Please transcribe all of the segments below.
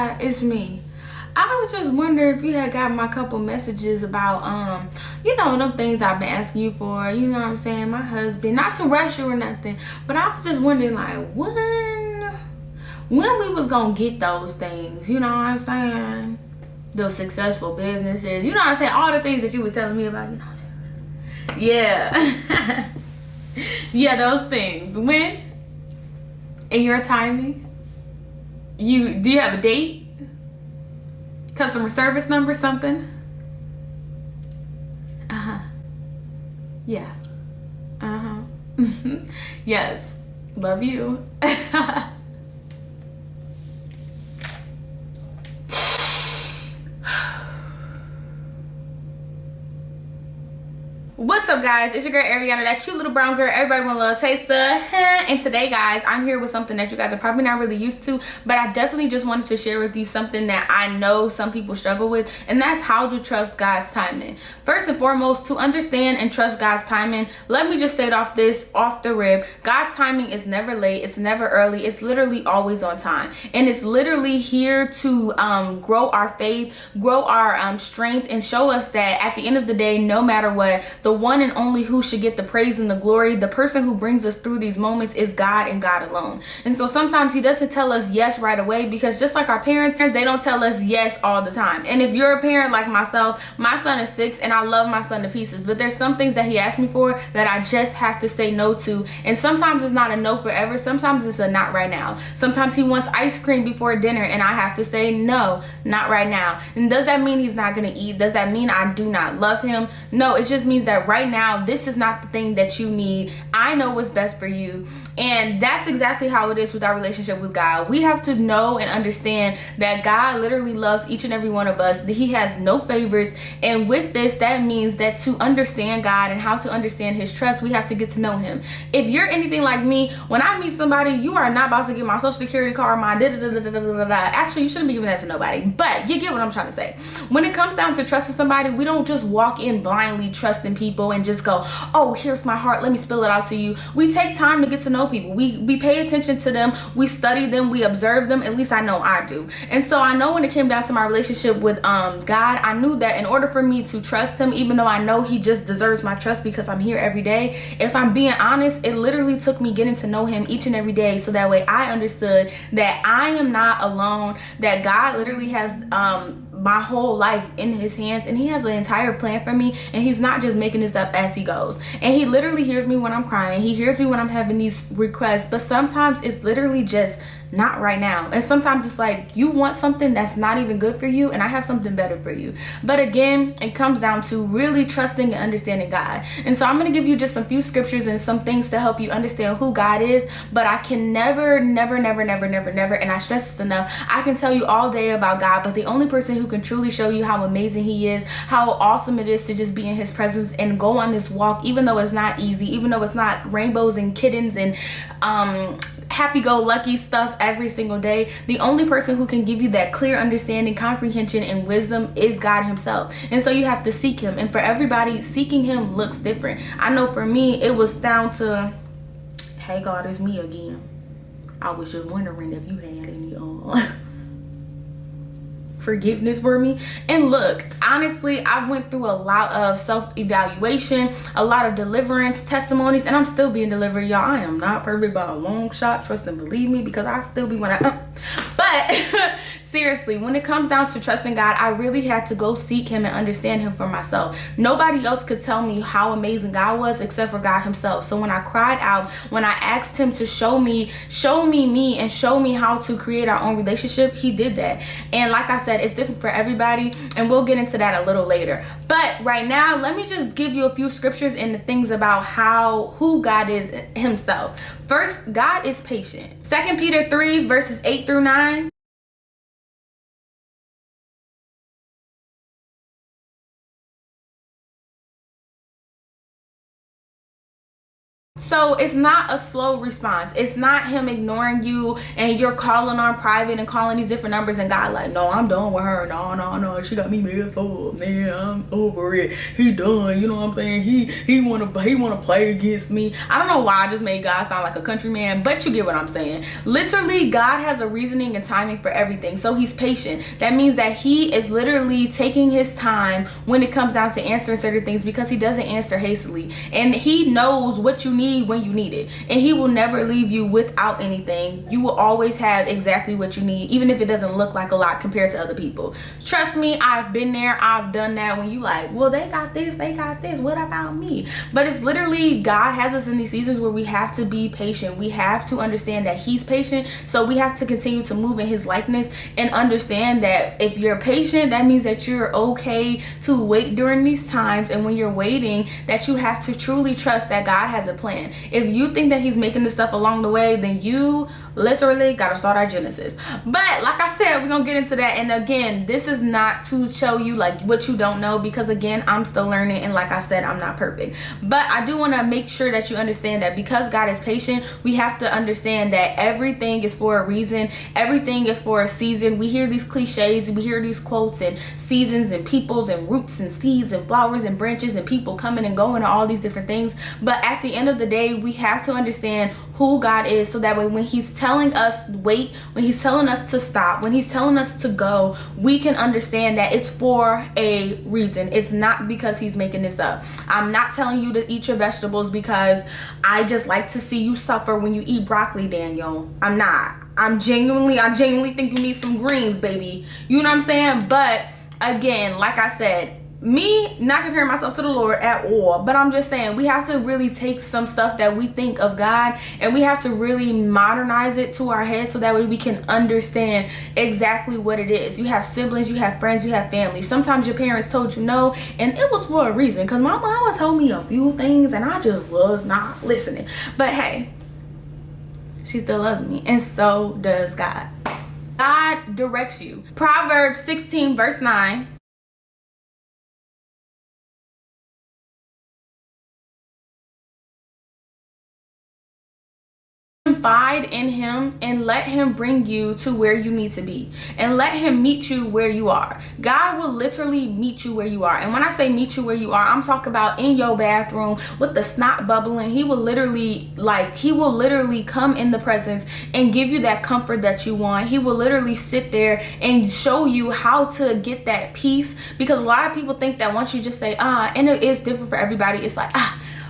Hi, it's me. I was just wondering if you had got my couple messages about them things I've been asking you for, you know what I'm saying, my husband, not to rush you or nothing, but I was just wondering like when we was gonna get those things, you know what I'm saying? Those successful businesses, you know what I'm saying, all the things that you was telling me about, you know what I'm saying? Yeah. Yeah, those things. When? In your timing? Do you have a date? Customer service number, something? Uh-huh. Yeah. Uh-huh. Yes. Love you. What's up, guys? It's your girl Ariana, that cute little brown girl everybody want a little taste of. And today, guys, I'm here with something that you guys are probably not really used to, but I definitely just wanted to share with you something that I know some people struggle with, and that's how to trust God's timing. First and foremost, to understand and trust God's timing, let me just state off the rib, God's timing is never late, it's never early, it's literally always on time, and it's literally here to grow our faith, grow our strength, and show us that at the end of the day, no matter what, the one and only who should get the praise and the glory, the person who brings us through these moments, is God and God alone. And so sometimes he doesn't tell us yes right away, because just like our parents, they don't tell us yes all the time. And if you're a parent like myself, my son is 6 and I love my son to pieces, but there's some things that he asked me for that I just have to say no to. And sometimes it's not a no forever, sometimes it's a not right now. Sometimes he wants ice cream before dinner and I have to say no, not right now. And does that mean he's not gonna eat? Does that mean I do not love him? No, it just means that right now this is not the thing that you need. I know what's best for you. And that's exactly how it is with our relationship with God. We have to know and understand that God literally loves each and every one of us, that he has no favorites. And with this, that means that to understand God and how to understand his trust, we have to get to know him. If you're anything like me, when I meet somebody, you are not about to get my social security card, my actually, you shouldn't be giving that to nobody, but you get what I'm trying to say. When it comes down to trusting somebody, we don't just walk in blindly trusting people and just go, oh, here's my heart, let me spill it out to you. We take time to get to know people. We pay attention to them, we study them, we observe them. At least I know I do. And so I know when it came down to my relationship with God, I knew that in order for me to trust him, even though I know he just deserves my trust because I'm here every day, if I'm being honest, it literally took me getting to know him each and every day, so that way I understood that I am not alone, that God literally has my whole life in his hands, and he has an entire plan for me, and he's not just making this up as he goes. And he literally hears me when I'm crying, he hears me when I'm having these requests, but sometimes it's literally just not right now. And sometimes it's like you want something that's not even good for you, and I have something better for you. But again, it comes down to really trusting and understanding God. And so I'm going to give you just a few scriptures and some things to help you understand who God is. But I can never, and I stress this enough, I can tell you all day about God, but the only person who can truly show you how amazing he is, how awesome it is to just be in his presence and go on this walk, even though it's not easy, even though it's not rainbows and kittens and happy-go-lucky stuff every single day, the only person who can give you that clear understanding, comprehension, and wisdom is God himself. And so you have to seek him. And for everybody, seeking him looks different. I know for me, it was down to, hey God, it's me again. I was just wondering if you had any forgiveness for me. And look, honestly, I went through a lot of self-evaluation, a lot of deliverance testimonies, and I'm still being delivered, y'all. I am not perfect by a long shot, trust and believe me, because I still be when I but seriously, when it comes down to trusting God, I really had to go seek him and understand him for myself. Nobody else could tell me how amazing God was except for God himself. So when I cried out, when I asked him to show me me and show me how to create our own relationship, he did that. And like I said, it's different for everybody, and we'll get into that a little later. But right now, let me just give you a few scriptures and the things about who God is himself. First, God is patient. 2 Peter 3 verses 8 through 9. So it's not a slow response. It's not him ignoring you and you're calling on private and calling these different numbers and God like, no, I'm done with her. No, she got me messed up, man. I'm over it. He done. You know what I'm saying? He wanna play against me. I don't know why I just made God sound like a country man, but you get what I'm saying. Literally, God has a reasoning and timing for everything. So he's patient. That means that he is literally taking his time when it comes down to answering certain things because he doesn't answer hastily. And he knows what you need when you need it, and he will never leave you without anything. You will always have exactly what you need, even if it doesn't look like a lot compared to other people. Trust me, I've been there, I've done that. When you like, well, they got this, what about me? But it's literally, God has us in these seasons where we have to be patient. We have to understand that he's patient, so we have to continue to move in his likeness and understand that if you're patient, that means that you're okay to wait during these times, and when you're waiting, that you have to truly trust that God has a plan. If you think that he's making this stuff along the way, then you literally gotta start our Genesis. But like I said, we're gonna get into that. And again, this is not to show you like what you don't know, because again, I'm still learning, and like I said, I'm not perfect. But I do want to make sure that you understand that because God is patient, we have to understand that everything is for a reason. Everything is for a season. We hear these cliches, we hear these quotes and seasons and peoples and roots and seeds and flowers and branches and people coming and going and all these different things. But at the end of the day, we have to understand who God is, so that way when he's telling us wait, when he's telling us to stop, when he's telling us to go, we can understand that it's for a reason. It's not because he's making this up. I'm not telling you to eat your vegetables because I just like to see you suffer when you eat broccoli, Daniel. I'm not. I genuinely think you need some greens, baby. You know what I'm saying? But again, like I said, me not comparing myself to the Lord at all, but I'm just saying we have to really take some stuff that we think of God and we have to really modernize it to our head, so that way we can understand exactly what it is. You have siblings, you have friends, you have family. Sometimes your parents told you no, and it was for a reason, because my mama told me a few things and I just was not listening. But hey, she still loves me, and so does God. God directs you. Proverbs 16 verse 9. Confide in him and let him bring you to where you need to be, and let him meet you where you are. God will literally meet you where you are. And when I say meet you where you are, I'm talking about in your bathroom with the snot bubbling. He will literally come in the presence and give you that comfort that you want. He will literally sit there and show you how to get that peace, because a lot of people think that once you just say and it is different for everybody, it's like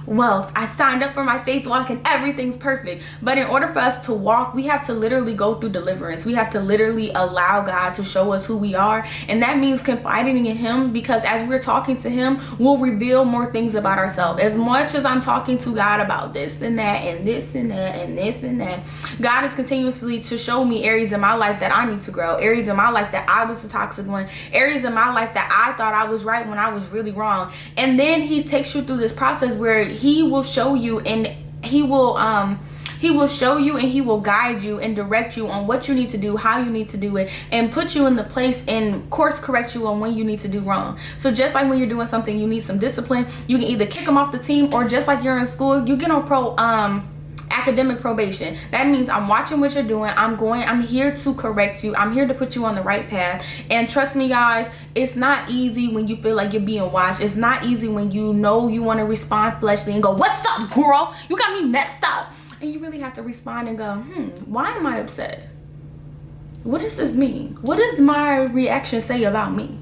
well, I signed up for my faith walk and everything's perfect. But in order for us to walk, we have to literally go through deliverance. We have to literally allow God to show us who we are. And that means confiding in him, because as we're talking to him, we'll reveal more things about ourselves. As much as I'm talking to God about this and that and this and that and this and that, God is continuously to show me areas in my life that I need to grow, areas in my life that I was the toxic one, areas in my life that I thought I was right when I was really wrong. And then he takes you through this process where he will show you, and he will show you and he will guide you and direct you on what you need to do, how you need to do it, and put you in the place and course correct you on when you need to do wrong. So just like when you're doing something, you need some discipline, you can either kick them off the team, or just like you're in school, you get on academic probation. That means I'm watching what you're doing. I'm here to correct you. I'm here to put you on the right path. And trust me, guys, it's not easy when you feel like you're being watched. It's not easy when you know you want to respond fleshly and go, what's up, girl? You got me messed up. And you really have to respond and go, why am I upset? What does this mean? What does my reaction say about me?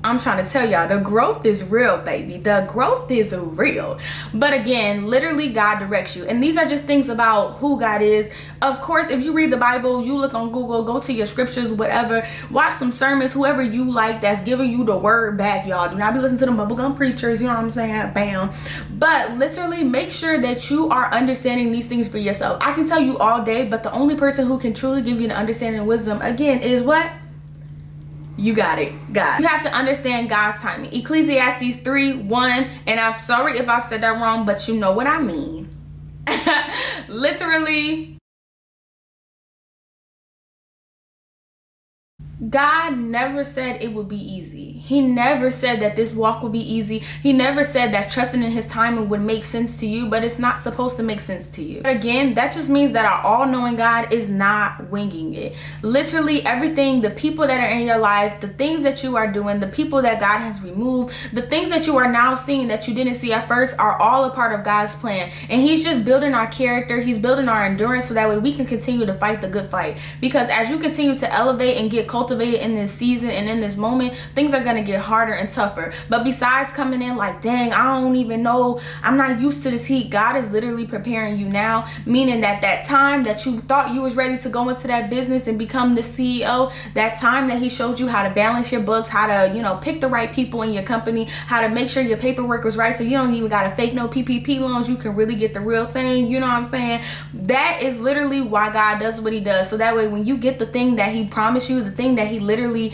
I'm trying to tell y'all, the growth is real, baby. The growth is real. But again, literally God directs you. And these are just things about who God is. Of course, if you read the Bible, you look on Google, go to your scriptures, whatever, watch some sermons, whoever you like that's giving you the word back, y'all. Do not be listening to the bubblegum preachers, you know what I'm saying? Bam. But literally make sure that you are understanding these things for yourself. I can tell you all day, but the only person who can truly give you the understanding and wisdom, again, is what? You got it, God. You have to understand God's timing. Ecclesiastes 3:1, and I'm sorry if I said that wrong, but you know what I mean. Literally, God never said it would be easy. He never said that this walk would be easy. He never said that trusting in his timing would make sense to you, but it's not supposed to make sense to you. But again, that just means that our all-knowing God is not winging it. Literally everything, the people that are in your life, the things that you are doing, the people that God has removed, the things that you are now seeing that you didn't see at first are all a part of God's plan. And he's just building our character. He's building our endurance so that way we can continue to fight the good fight. Because as you continue to elevate and get cultivated in this season and in this moment, things are going to get harder and tougher. But besides coming in like, dang, I don't even know, I'm not used to this heat, God is literally preparing you now, meaning that that time that you thought you was ready to go into that business and become the CEO, that time that he showed you how to balance your books, how to, you know, pick the right people in your company, how to make sure your paperwork was right so you don't even got to fake no PPP loans, you can really get the real thing, you know what I'm saying? That is literally why God does what he does. So that way when you get the thing that he promised you, the things that he literally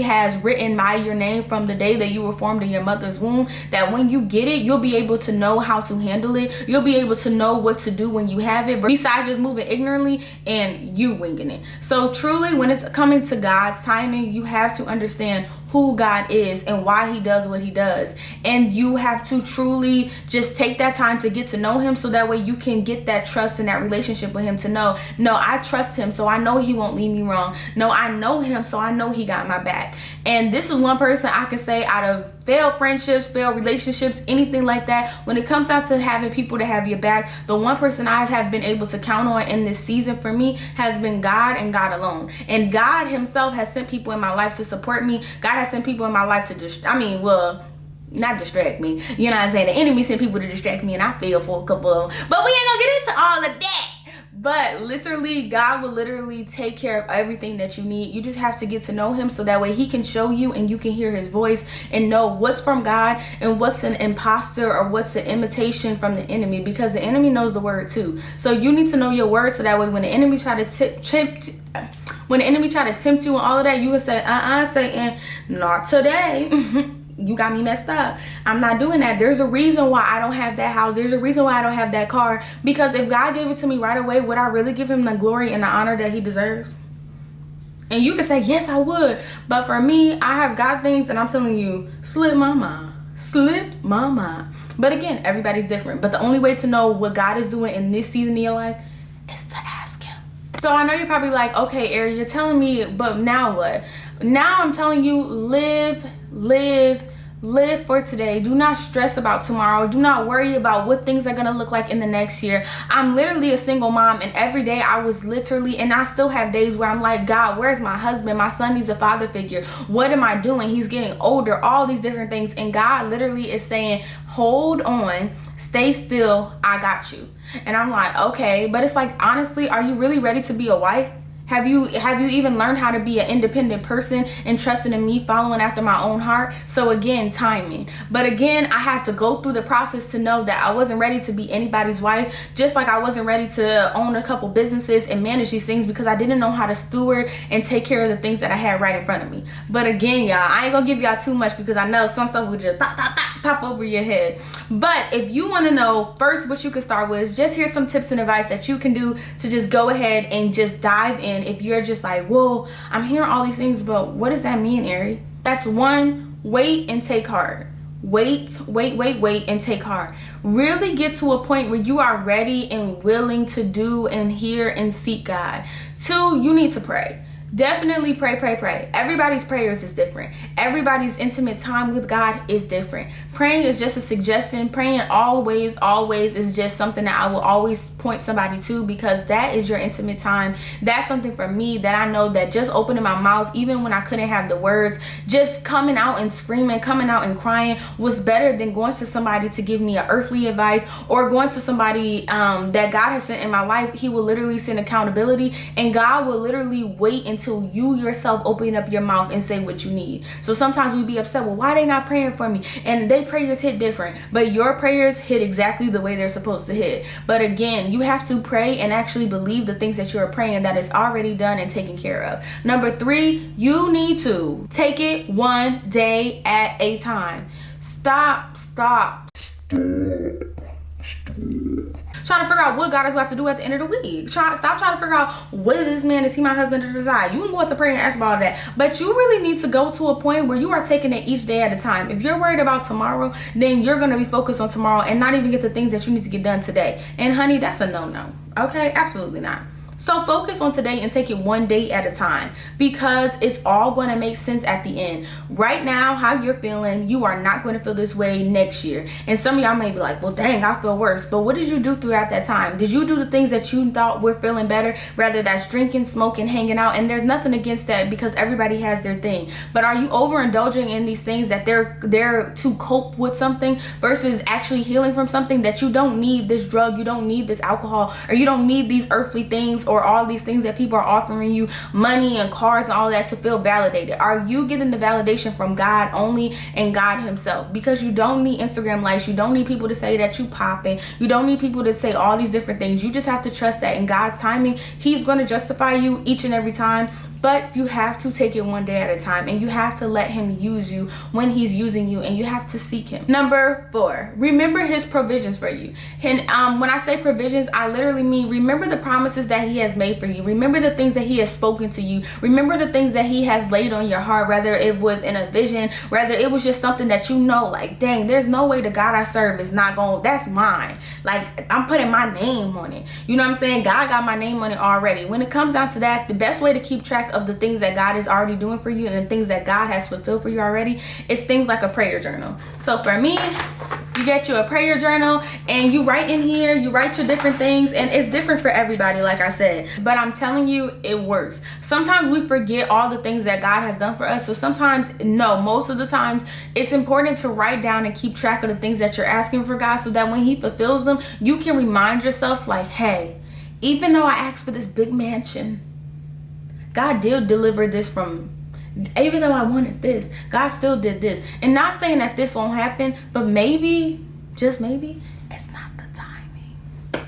has written by your name from the day that you were formed in your mother's womb, that when you get it, you'll be able to know how to handle it. You'll be able to know what to do when you have it, besides just moving ignorantly and you winging it. So truly, when it's coming to God's timing, you have to understand who God is and why he does what he does. And you have to truly just take that time to get to know him so that way you can get that trust and that relationship with him to know, no, I trust him, so I know he won't lead me wrong. No, I know him, so I know he got my back. And this is one person I can say out of failed friendships, failed relationships, anything like that, when it comes down to having people to have your back, the one person I have been able to count on in this season for me has been God and God alone. And God himself has sent people in my life to support me. God has sent people in my life to not distract me. You know what I'm saying? The enemy sent people to distract me and I fell for a couple of them. But we ain't gonna get into all of that. But literally, God will literally take care of everything that you need. You just have to get to know him so that way he can show you and you can hear his voice and know what's from God and what's an imposter or what's an imitation from the enemy, because the enemy knows the word too. So you need to know your word so that way when the enemy try to tempt you and all of that, you can say, Satan, not today. You got me messed up. I'm not doing that. There's a reason why I don't have that house. There's a reason why I don't have that car. Because if God gave it to me right away, would I really give him the glory and the honor that he deserves? And you can say, yes, I would. But for me, I have got things and I'm telling you, slipped my mind. But again, everybody's different. But the only way to know what God is doing in this season of your life is to ask him. So I know you're probably like, okay, Airi, you're telling me, but now what? Now I'm telling you, live for today. Do not stress about tomorrow. Do not worry about what things are going to look like in the next year. I'm literally a single mom, and every day I was literally, and I still have days where I'm like, God, where's my husband? My son needs a father figure. What am I doing? He's getting older, all these different things. And God literally is saying, hold on, stay still, I got you. And I'm like, okay, but it's like, honestly, are you really ready to be a wife? Have you even learned how to be an independent person and trusting in me, following after my own heart? So again, timing. But again, I had to go through the process to know that I wasn't ready to be anybody's wife, just like I wasn't ready to own a couple businesses and manage these things because I didn't know how to steward and take care of the things that I had right in front of me. But again, y'all, I ain't gonna give y'all too much because I know some stuff would just pop over your head. But if you want to know first what you can start with, just here's some tips and advice that you can do to just go ahead and just dive in. If you're just like, whoa, I'm hearing all these things, but what does that mean, Airi? That's one, wait and take heart. Wait and take heart. Really get to a point where you are ready and willing to do and hear and seek God. 2, you need to pray. Definitely pray. Everybody's prayers is different. Everybody's intimate time with God is different. Praying is just a suggestion. Praying always is just something that I will always point somebody to, because that is your intimate time. That's something for me that I know that just opening my mouth, even when I couldn't have the words, just coming out and screaming, coming out and crying was better than going to somebody to give me an earthly advice, or going to somebody that God has sent in my life. He will literally send accountability, and God will literally wait until you yourself open up your mouth and say what you need. So sometimes we be upset, well, why they not praying for me? And their prayers hit different, but your prayers hit exactly the way they're supposed to hit. But again, you have to pray and actually believe the things that you're praying that is already done and taken care of. Number 3, you need to take it one day at a time. Stop. trying to figure out what God is about to do at the end of the week. Stop trying to figure out, what is this man? Is he my husband? You can go into prayer and ask about all that. But you really need to go to a point where you are taking it each day at a time. If you're worried about tomorrow, then you're going to be focused on tomorrow and not even get the things that you need to get done today. And honey, that's a no-no. Okay? Absolutely not. So focus on today and take it one day at a time, because it's all going to make sense at the end. Right now, how you're feeling, you are not going to feel this way next year. And some of y'all may be like, well, dang, I feel worse. But what did you do throughout that time? Did you do the things that you thought were feeling better? Rather that's drinking, smoking, hanging out. And there's nothing against that, because everybody has their thing. But are you overindulging in these things that they're to cope with something versus actually healing from something that you don't need this drug, you don't need this alcohol, or you don't need these earthly things, or all these things that people are offering you, money and cars and all that, to feel validated? Are you getting the validation from God only and God himself? Because you don't need Instagram likes, you don't need people to say that you popping, you don't need people to say all these different things. You just have to trust that in God's timing, he's going to justify you each and every time. But you have to take it one day at a time, and you have to let him use you when he's using you, and you have to seek him. Number 4, remember his provisions for you. And when I say provisions, I literally mean remember the promises that he has made for you. Remember the things that he has spoken to you. Remember the things that he has laid on your heart, whether it was in a vision, whether it was just something that you know, like, dang, there's no way the God I serve is not going, that's mine. Like, I'm putting my name on it. You know what I'm saying? God got my name on it already. When it comes down to that, the best way to keep track of the things that God is already doing for you and the things that God has fulfilled for you already, it's things like a prayer journal. So for me, you get you a prayer journal and you write in here, you write your different things, and it's different for everybody, like I said, but I'm telling you, it works. Sometimes we forget all the things that God has done for us. So sometimes, no, most of the times, it's important to write down and keep track of the things that you're asking for God, so that when he fulfills them, you can remind yourself, like, hey, even though I asked for this big mansion, God did deliver this from, even though I wanted this, God still did this. And not saying that this won't happen, but maybe, just maybe, it's not the timing.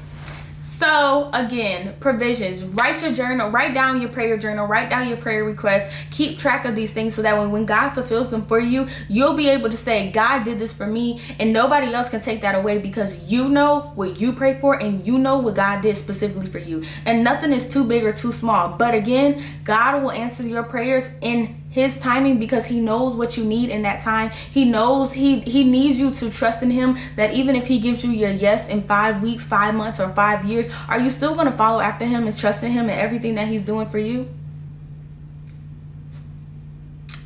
So again, provisions. Write your journal, write down your prayer journal, write down your prayer requests, keep track of these things, so that when God fulfills them for you, you'll be able to say, God did this for me, and nobody else can take that away, because you know what you pray for and you know what God did specifically for you. And nothing is too big or too small. But again, God will answer your prayers in his timing, because he knows what you need in that time. He knows he needs you to trust in him, that even if he gives you your yes in 5 weeks, 5 months, or 5 years, are you still going to follow after him and trust in him and everything that he's doing for you?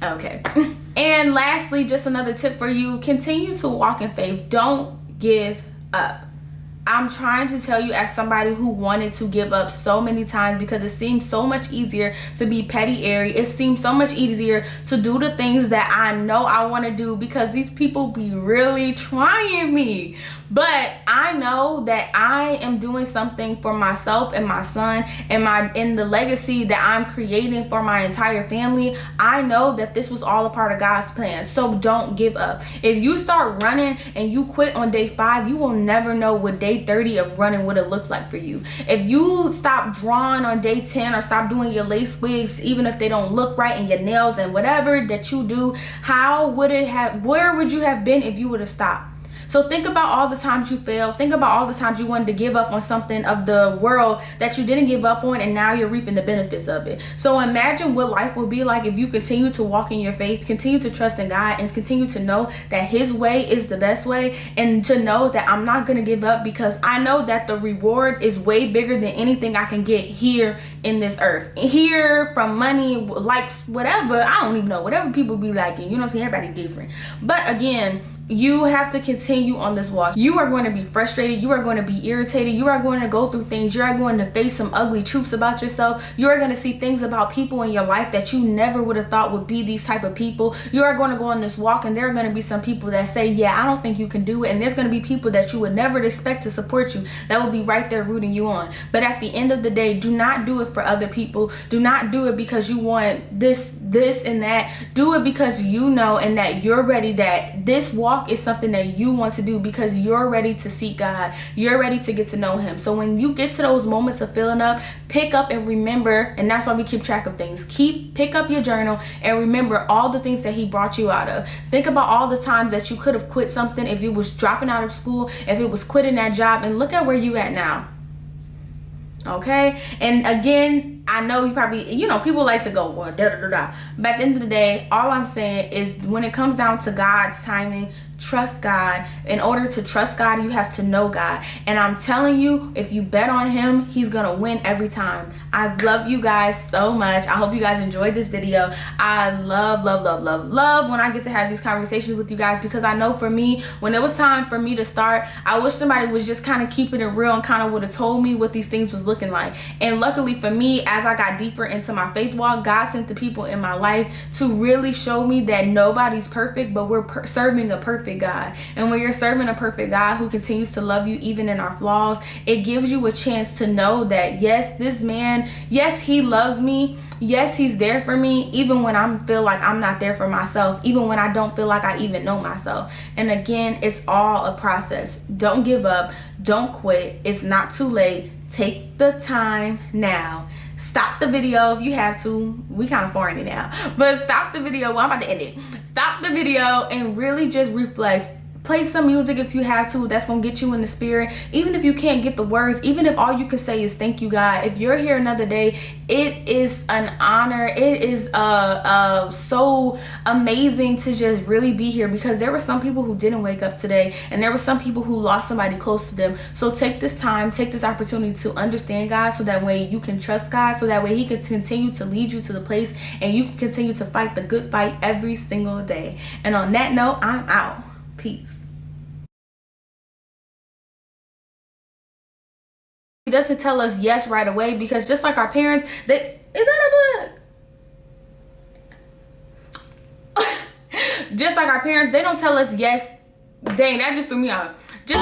Okay. And lastly, just another tip for you, continue to walk in faith. Don't give up. I'm trying to tell you, as somebody who wanted to give up so many times, because it seems so much easier to be petty Airi. It seems so much easier to do the things that I know I want to do, because these people be really trying me. But I know that I am doing something for myself and my son and in the legacy that I'm creating for my entire family. I know that this was all a part of God's plan. So don't give up. If you start running and you quit on day 5, you will never know what day 30 of running would have looked like for you. If you stop drawing on day 10, or stop doing your lace wigs, even if they don't look right, and your nails and whatever that you do, where would you have been if you would have stopped? So think about all the times you failed. Think about all the times you wanted to give up on something of the world that you didn't give up on, and now you're reaping the benefits of it. So imagine what life will be like if you continue to walk in your faith, continue to trust in God, and continue to know that his way is the best way, and to know that I'm not going to give up, because I know that the reward is way bigger than anything I can get here in this earth. Here, from money, likes, whatever. I don't even know. Whatever people be liking. You know what I'm saying? Everybody different. But again, you have to continue on this walk. You are going to be frustrated. You are going to be irritated. You are going to go through things. You are going to face some ugly truths about yourself. You are going to see things about people in your life that you never would have thought would be these type of people. You are going to go on this walk, and there are going to be some people that say, yeah, I don't think you can do it. And there's going to be people that you would never expect to support you, that will be right there rooting you on. But at the end of the day, do not do it for other people. Do not do it because you want this and that. Do it because you know and that you're ready, that this walk walk is something that you want to do because you're ready to seek God. You're ready to get to know him. So when you get to those moments of filling up, pick up and remember, and that's why we keep track of things. Pick up your journal and remember all the things that he brought you out of. Think about all the times that you could have quit something, if it was dropping out of school, if it was quitting that job, and look at where you at now. Okay? And again, I know you probably, people like to go, well, da da da da. But at the end of the day, all I'm saying is when it comes down to God's timing, trust God. In order to trust God, you have to know God. And I'm telling you, if you bet on him, he's gonna win every time. I love you guys so much. I hope you guys enjoyed this video. I love when I get to have these conversations with you guys, because I know for me, when it was time for me to start, I wish somebody was just kind of keeping it real and kind of would have told me what these things was looking like. And luckily for me, as I got deeper into my faith walk, God sent the people in my life to really show me that nobody's perfect, but we're serving a perfect God. And when you're serving a perfect God who continues to love you even in our flaws, it gives you a chance to know that yes, this man, yes, he loves me. Yes, he's there for me even when I feel like I'm not there for myself, even when I don't feel like I even know myself. And again, it's all a process. Don't give up. Don't quit. It's not too late. Take the time now. Stop the video if you have to. We kind of foreign now, but stop the video. Well, I'm about to end it. Stop the video and really just reflect. Play some music if you have to. That's gonna get you in the spirit. Even if you can't get the words, even if all you can say is thank you, God. If you're here another day, it is an honor. It is so amazing to just really be here, because there were some people who didn't wake up today, and there were some people who lost somebody close to them. So take this time, take this opportunity to understand God, so that way you can trust God, so that way he can continue to lead you to the place and you can continue to fight the good fight every single day. And on that note, I'm out. Peace. He doesn't tell us yes right away, because just like our parents, is that a book? Just like our parents, they don't tell us yes. Dang, that just threw me off. Just